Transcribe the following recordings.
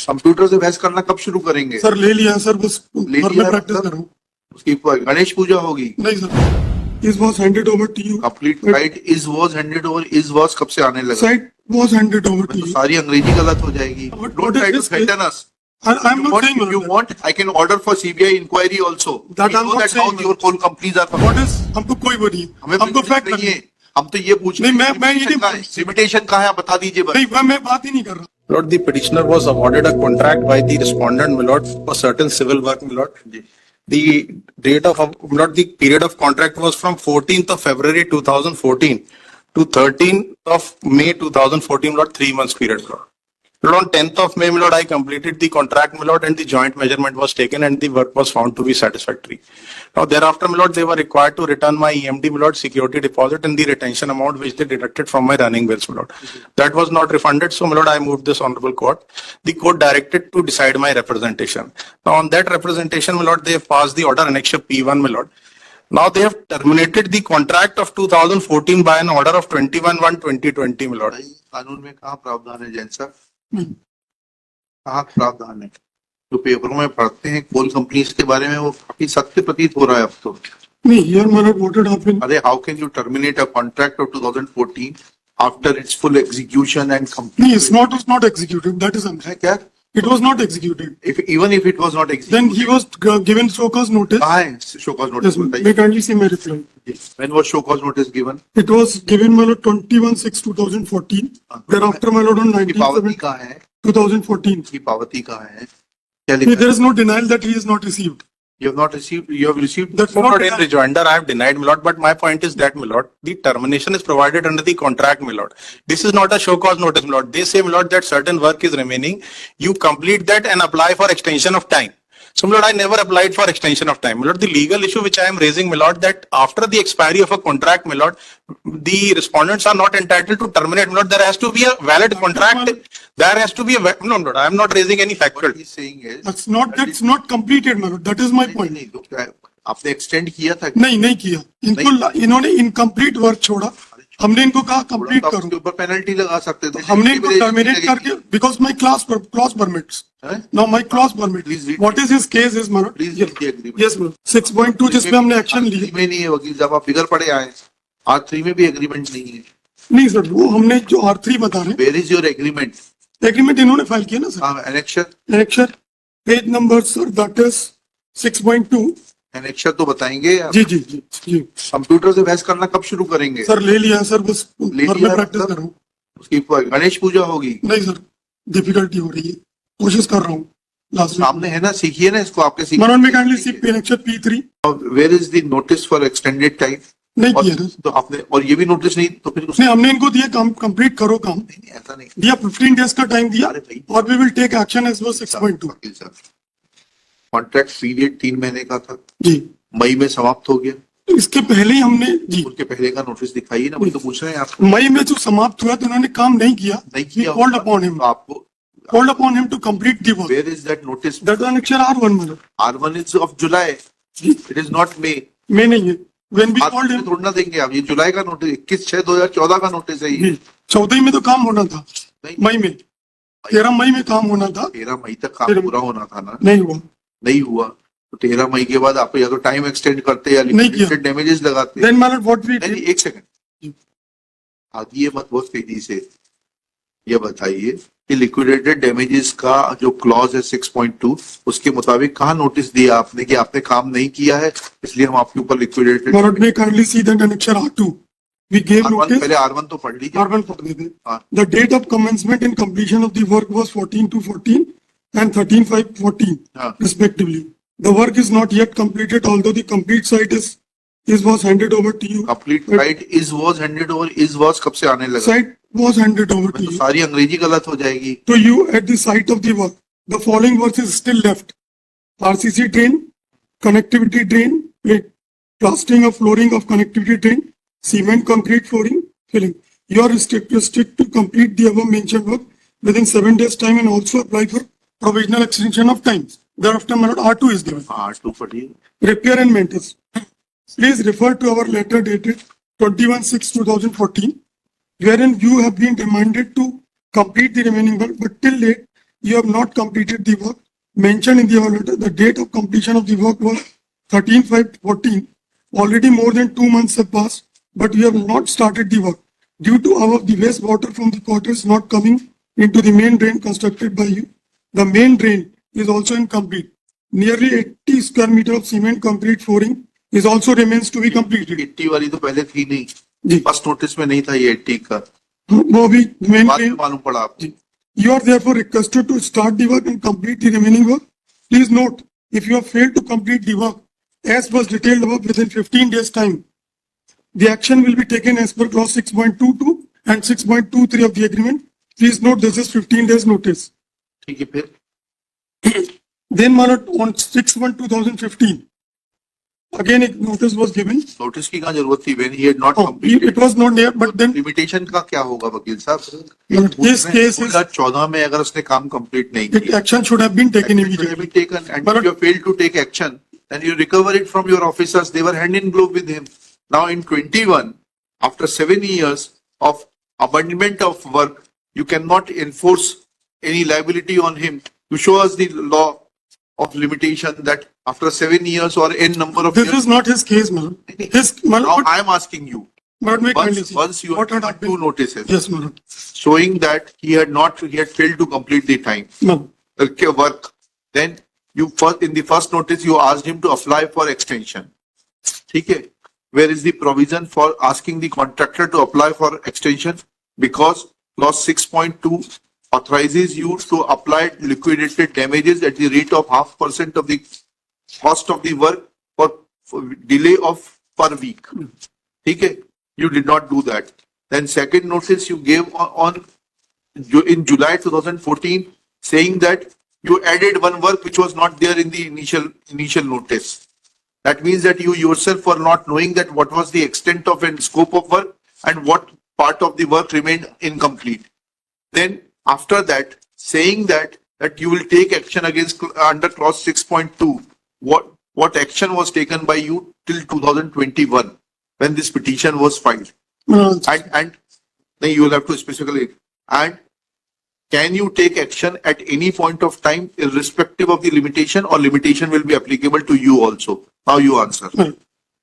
Computer से बहस करना कब शुरू करेंगे? सर ले लिया सर, बस ले घर लिया में प्रैक्टिस मतलब? कर रहा हूँ। उसकी गणेश पूजा होगी? नहीं sir, is was handed over to you. Complete right is was handed over, is was कब से आने लगा? Site was handed over to to you. सारी अंग्रेजी गलत हो जाएगी। What don't is try to this? Threaten us. I am not saying If you want, I can order for CBI inquiry also. That We I'm know not that how saying. your whole companies are. What is, हमको कोई वो नहीं, हमें हमको बिल्कुल fact नहीं है। हम तो ये पूछ नहीं, मैं ये नहीं लिमिटेशन कहाँ है आप बता दीजिए बस। नहीं, मैं बात ही नहीं कर रहा। Lord, the petitioner was awarded a contract by the respondent, my lord, for certain civil work, my lord. The date of, my lord, the period of contract was from 14th of February 2014 to 13th of May 2014, my lord, 3 months period, my lord. My lord, on 10th of May, my lord, I completed the contract, my lord, and the joint measurement was taken and the work was found to be satisfactory. Now, thereafter, my lord, they were required to return my EMD, my lord, security deposit and the retention amount which they deducted from my running bills, my lord. That was not refunded, so, my lord, I moved this honorable court. The court directed to decide my representation. Now, on that representation, my lord, they have passed the order annexure P1, my lord. Now, they have terminated the contract of 2014 by an order of 21/1/2020, my lord. कानून में कहाँ प्रावधान है जैन साहब? कहाँ प्रावधान है? जो पेपरों में पढ़ते हैं कोल कंपनीज के बारे में वो काफी सत्य प्रतीत हो रहा है अब तो। नहीं, here my lord, what had happened? अरे how can you terminate a contract of 2014 after its full execution and complete? नहीं, it's not executed. That is unfair. है क्या? It was not executed. Even if it was not Then executed, he was given show cause notice. कहाँ है show cause Yes, notice? ma'am. बताइए। May kindly see my reply. When was show cause notice given? It was given my lord 21/6/2014. Thereafter my lord on की पावती 19/7/2014. कहाँ है? की पावती कहाँ है? क्या लिखा There है? is no denial that he is not received. You have not received. You have received. That's No, not Lord, in denial. rejoinder, I have denied, my lord, but my point is that, my lord, the termination is provided under the contract, my lord. This is not a show cause notice, my lord. They say, my lord, that certain work is remaining. You complete that and apply for extension of time. So, my lord, I never applied for extension of time. My lord, the legal issue which I am raising, my lord, that after the expiry of a contract, my lord, the respondents are not entitled to terminate, my lord. There has to be a valid contract. There has to be a, no, Lord, I am not raising any factual. What he is saying is. That's not completed my lord. That is my point. नहीं, तो क्या आपने extend किया था? नहीं किया। इनको इन्होंने इनकम्प्लीट वर्क छोड़ा। हमने इनको कहा कंप्लीट करो। उसके ऊपर पेनल्टी लगा सकते थे। हमने इनको टर्मिनेट करके because my clause permits. Now my clause permit. Please read. What is his case is my lord? Please read the agreement. Yes ma'am. 6.2 जिसमें हमने एक्शन लिया। में नहीं है वकील साहब, आप बिगड़ पड़े आए। R3 में भी एग्रीमेंट नहीं है। नहीं सर, वो हमने जो R3 बता रहे Where is your agreement? हैं, एग्रीमेंट इन्होंने फाइल किया ना sir. Annexure. Annexure page number sir that is 6.2। Annexure तो बताएंगे आप। जी। कंप्यूटर से बहस करना कब शुरू करेंगे? सर ले लिया सर, बस ले घर में लिया प्रैक्टिस मतलब? कर रहा हूँ। उसकी गणेश पूजा होगी? नहीं सर, डिफिकल्टी हो रही है, कोशिश कर रहा हूँ। लास्ट सामने है ना, सीखिए ना इसको, आपके सीखिए। मनोन में kindly C Annexure P3 Where is the notice for extended time? नहीं किया ना। तो आपने, और ये भी नोटिस नहीं, तो फिर नहीं, हमने इनको दिया काम कंप्लीट करो काम नहीं, ऐसा नहीं। दिया, 15 डेज का टाइम दिया अरे भाई। और we will take action as per 6.2। वकील साहब, कॉन्ट्रैक्ट पीरियड 3 महीने का था, जी, मई में समाप्त हो गया। तो इसके पहले ही हमने जी उसके पहले का नोटिस दिखाइए ना, वही तो पूछ रहे हैं आपको। मई में जो समाप्त हुआ तो उन्होंने काम नहीं किया। नहीं किया कॉल्ड अपॉन हिम तो आपको to complete the work. Where is that notice? That Annexure R1 मतलब R1 is of July, it is not May. में नहीं है। व्हेन वी कॉल्ड हिम थोड़ा ना देंगे आप, ये जुलाई का नोटिस 21/6/2014 का नोटिस है ये। 14 में तो काम होना था, नहीं, मई में 13 मई में काम होना था, 13 मई तक काम पूरा होना था ना, नहीं हुआ। नहीं हुआ। तो 13 मई के बाद आप या तो टाइम एक्सटेंड करते या नहीं किया। लिमिटेड डैमेजेस लगाते। देन मैंने व्हाट वी नहीं, एक सेकंड आगे मत बहुत तेजी से ये बताइए कि लिक्विडेटेड डैमेजेस का जो क्लॉज है 6.2, उसके मुताबिक कहाँ नोटिस दिया आपने कि आपने काम नहीं किया है इसलिए हम आपके ऊपर liquidated. Lord may kindly see that Annexure R2 we gave notice। पहले R1 तो पढ़ लीजिए। R1 पढ़ देते। हाँ। The date of commencement and completion of the work was 14/2/14 and 13/5/14 हाँ। respectively. The work is not yet completed, although the complete site was handed over to you. Complete right is was handed over, is was कब से आने लगा? Site was handed over to तो you. सारी अंग्रेजी गलत हो जाएगी। To you at the site of the work. The following work is still left: RCC drain, connectivity drain, plastering of flooring of connectivity drain, cement concrete flooring, filling. You are restricted to complete the above mentioned work within 7 days time and also apply for provisional extension of times. Thereafter, my lord, R2 is given. R2 पढ़िए। Repair and maintenance. Please refer to our letter dated 21/6/2014, wherein you have been reminded to complete the remaining work, but till date you have not completed the work mentioned in the order letter. The date of completion of the work was 13/5/14. Already more than 2 months have passed, but you have not started the work. Due to the wastewater from the quarters not coming into the main drain constructed by you, the main drain is also incomplete. Nearly 80 square meter of cement concrete flooring is also remains to be completed. 80 वाली तो पहले थी नहीं, जी, first notice में नहीं था ये 80 का, वो भी main बाद में drain. मालूम पड़ा आपको। You are therefore requested to start the work and complete the remaining work. Please note, if you have failed to complete the work as was detailed above within 15 days time, the action will be taken as per clause 6.22 and 6.23 of the agreement. Please note this is 15 days notice. ठीक है, फिर Then Malad, on 6/1/2015, again a notice was given. Notice की कहाँ जरूरत थी? When he had not Oh, completed. it was not there, but then limitation का क्या होगा वकील साहब? this case is 2014 में अगर उसने काम कंप्लीट नहीं it किया, action should have been taken it should have immediately. been taken, and But- if you failed to take action, then you recover it from your officers. They were hand in glove with him. Now in 21, after 7 years of abandonment of work, you cannot enforce any liability on him. You show us the law of limitation that after 7 years or n number of This years. is not his case, Malad. His Now Malad, I am asking you, Malad, may kindly see. once you What had have two happened? notices Yes, Malad. showing that he had failed to complete the time. Malad. Work, then you first, in the first notice, you asked him to apply for extension. Okay. Where is the provision for asking the contractor to apply for extension? Because clause 6.2 authorizes you to apply liquidated damages at the rate of 0.5% of the cost of the work for delay of per week. Okay. You did not do that. Then second notice you gave in July 2014, saying that you added one work which was not there in the initial notice. That means that you yourself were not knowing that what was the extent of and scope of work and what part of the work remained incomplete. Then after that, saying that you will take action against under clause 6.2. What action was taken by you till 2021 when this petition was filed? Malad. And then you will have to specifically, and can you take action at any point of time irrespective of the limitation, or limitation will be applicable to you also? Now you answer. Malad.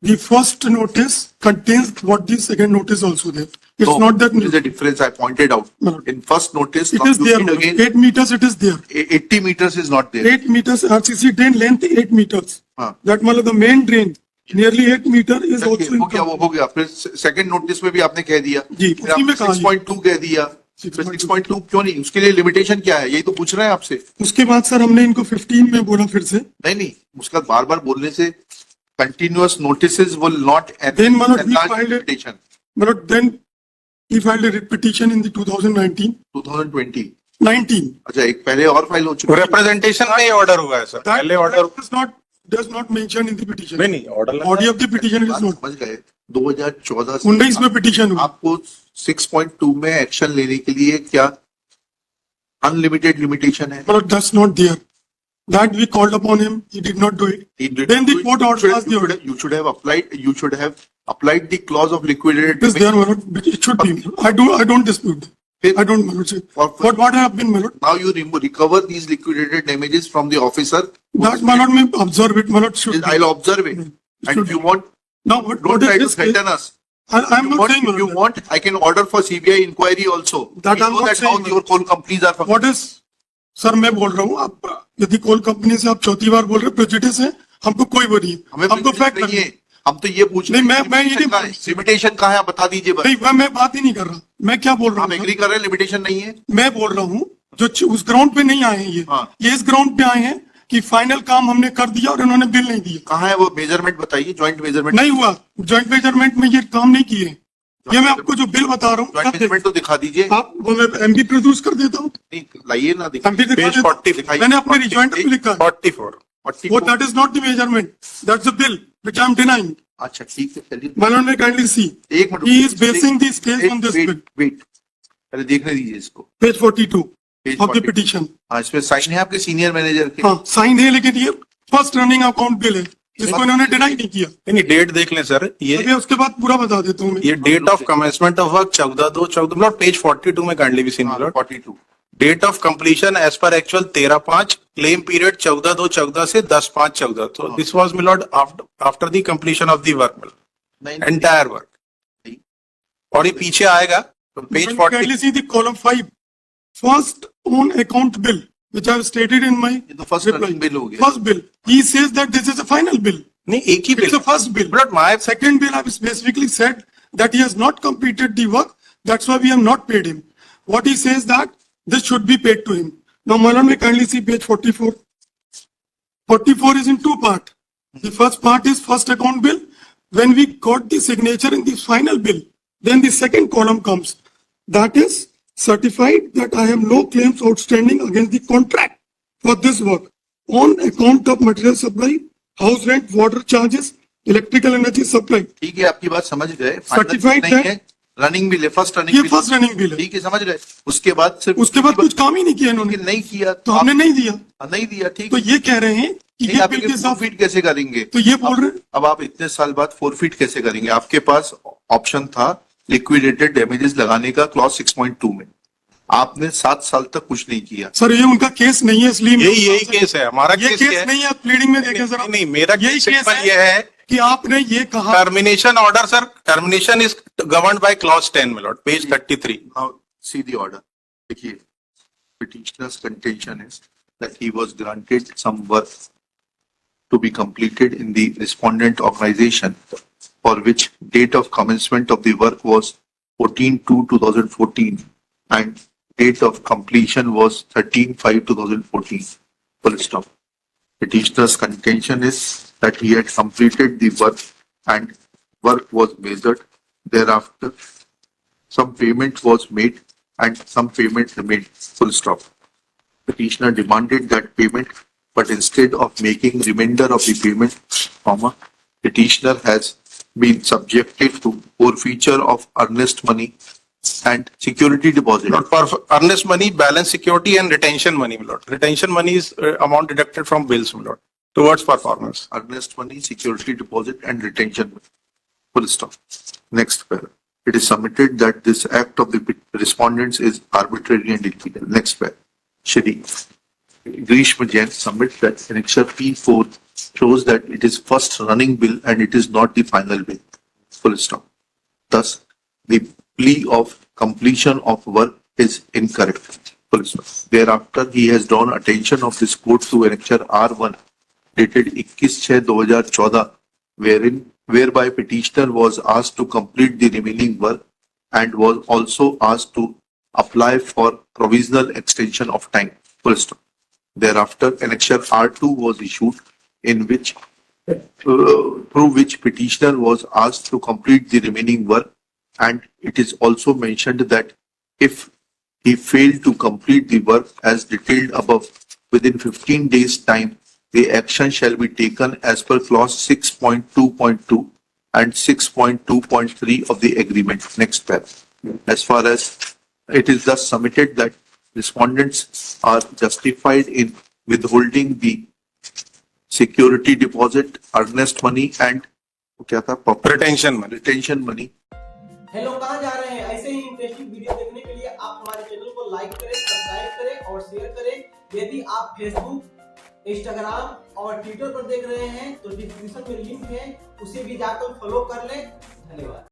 The first notice contains what the second notice also there. It's No, not that there is a difference I pointed out. No. In first notice, it now is you there. read Malad. again, 8 meters it is there. 80 meters is not there. 8 meters RCC drain length 8 meters. हाँ. That Malad, the main drain nearly 8 meter is also हो गया, वो incomplete. हो गया. फिर second notice में भी आपने कह दिया. जी, फिर उसी में आपने कहा 6.2 कह दिया. फिर 6.2 क्यों नहीं? उसके लिए लिमिटेशन क्या है? यही तो पूछ रहे हैं आपसे. उसके बाद सर हमने इनको 15 में बोला फिर से. नहीं, उसका बार बार बोलने से continuous notices will not Then Manoj, we enlarge filed it. limitation. But then he filed a writ petition in the 2019. 2020. 19. अच्छा, एक पहले और फाइल हो चुकी है. रिप्रेजेंटेशन में ही ऑर्डर हुआ है सर, That, पहले order that does not mention in the petition. नहीं order Body of the petition is बात not. समझ गए. 2014 19 में petition हुआ. आपको 6.2 में एक्शन लेने के लिए क्या अनलिमिटेड लिमिटेशन है? But that's not there. That we called upon him. He did not do it. Then the court order was the order. You should have applied the clause of liquidated It is there, Manoj. It should be. I don't dispute. I don't, Manoj. What have been, Manoj? Now you recover these liquidated damages from the officer. That Manoj may observe it. Manoj should. be. I'll observe it. And if you want, Now, what don't try to is this case? threaten us. I'm not saying, If you Manoj. want, I can order for CBI inquiry also. That We I'm know not that how saying. your coal companies are functioning. What is, sir मैं बोल रहा हूँ आप यदि coal company से आप चौथी बार बोल रहे प्रेजुडिस है हमको कोई वो नहीं है. हमें हमको prejudice फैक्ट नहीं है. नहीं हम तो ये पूछ रहे नहीं, हैं मैं ये नहीं लिमिटेशन कहाँ है, आप बता दीजिए बस. मैं बात ही नहीं कर रहा. मैं क्या बोल रहा हम हूँ एग्री कर रहे हैं लिमिटेशन नहीं है. मैं बोल रहा हूँ जो उस ग्राउंड पे नहीं आए हैं हाँ. ये इस ग्राउंड पे आए हैं कि फाइनल काम हमने कर दिया और इन्होंने बिल नहीं दिया. कहाँ है वो मेजरमेंट बताइए, ज्वाइंट मेजरमेंट. नहीं हुआ जॉइंट मेजरमेंट में ये काम नहीं किए. ये मैं आपको जो बिल बता रहा ज्वाइंट हूँ मेजरमेंट तो दिखा दीजिए. आप वो मैं एमबी प्रोड्यूस कर देता हूँ. नहीं, लाइए ना, दिखा. एमबी दिखा Page देता 40 हूँ. दिखाइए. मैंने अपने रिजॉइंट में लिखा है. 44 वो that is not the measurement that's the bill which I am denying. अच्छा ठीक है, चलिए. Manan may kindly see. एक minute. He is basing this case on this bill. Wait, पहले देखने दीजिए इसको. Page 42 Page of the 42. petition. हाँ, इसमें साइन है आपके सीनियर मैनेजर के. हाँ साइन है लेकिन ये फर्स्ट रनिंग अकाउंट बिल है जिसको इन्होंने डिनाई नहीं किया. नहीं डेट देख लें सर, अभी ये उसके बाद पूरा बता देता हूँ मैं. Date of commencement of work 14/2/14 मतलब पेज 42 में काइंडली भी सीन हाँ, मिला. 42. Date of completion as per actual 13/5, claim period 14/2/14 से 10/5/14. तो this was milord after the completion of the work, नहीं, एंटायर वर्क. और ये पीछे आएगा page Can 40. you see the column 5? First on account bill, which I have stated in my ये तो first reply. Running bill हो गया. First bill. He says that this is a final bill. नहीं, एक ही It's bill. the first bill. But my Second bill, I have specifically said that he has not completed the work. That's why we have not paid him. What he says that this should be paid to him. Now, Malan, may kindly see page 44. 44 is in two parts. The first part is first account bill. When we got the signature in the final bill, then the second column comes. That is certified that I have no claims outstanding against the contract for this work on account of material supply, house rent, water charges, electrical energy supply. ठीक है, आपकी बात समझ गए. Certified नहीं है. है, running bill है, फर्स्ट रनिंग ये बिल. फर्स्ट रनिंग बिल है. ठीक है, समझ गए. उसके बाद सिर्फ उसके बाद कुछ काम ही नहीं किया इन्होंने, नहीं किया तो हमने नहीं दिया. नहीं दिया. ठीक तो ये कह रहे हैं कि नहीं, ये आप बिल के साथ, फीट कैसे करेंगे? तो ये बोल रहे हैं अब आप इतने साल बाद 4 फीट कैसे करेंगे? आपके पास ऑप्शन था लिक्विडेटेड डैमेजेस लगाने का क्लॉज 6.2 में. आपने 7 साल तक कुछ नहीं किया. सर ये उनका केस नहीं है, इसलिए यही केस है हमारा. ये केस केस नहीं है. आप प्लीडिंग में देखें सर. नहीं, मेरा यही केस केस सिंपल है ये है कि आपने ये कहा. Termination order. Sir, termination is governed by clause 10 milord, page 33. Now, see the order. देखिए, petitioner's contention is that he was granted some work to be completed in the respondent organization, for which date of commencement of the work was 14/2/2014 and date of completion was 13/5/2014. Full stop. Petitioner's contention is that he had completed the work and work was measured. Thereafter, some payment was made and some payment remained. Full stop. Petitioner demanded that payment, but instead of making remainder of the payment, petitioner has been subjected to forfeiture of earnest money and security deposit. For earnest money, balance security and retention money, Lord. Retention money is amount deducted from bills, Lord, towards performance. Earnest money, security deposit and retention. Full stop. Next paragraph. It is submitted that this act of the respondents is arbitrary and illegal. Next paragraph. Shri Grishma Jain submits that annexure P4 shows that it is first running bill and it is not the final bill. Full stop. Thus, the plea of completion of work is incorrect. Full stop. Thereafter, he has drawn attention of this court to annexure R1 dated 21/6/2014, whereby petitioner was asked to complete the remaining work and was also asked to apply for provisional extension of time. Full stop. Thereafter, annexure R2 was issued, in which through which petitioner was asked to complete the remaining work, and it is also mentioned that if he failed to complete the work as detailed above within 15 days time, the action shall be taken as per clause 6.2.2 and 6.2.3 of the agreement. Next paragraph. As far as it is thus submitted that respondents are justified in withholding the security deposit, earnest money and क्या था? Retention money. Retention money. Hello, कहाँ जा रहे हैं? ऐसे ही interesting video देखने के लिए आप हमारे चैनल को लाइक करें, सब्सक्राइब करें और शेयर करें. यदि आप फेसबुक, इंस्टाग्राम और ट्विटर पर देख रहे हैं तो डिस्क्रिप्शन में लिंक है, उसे भी जाकर फॉलो कर लें. धन्यवाद.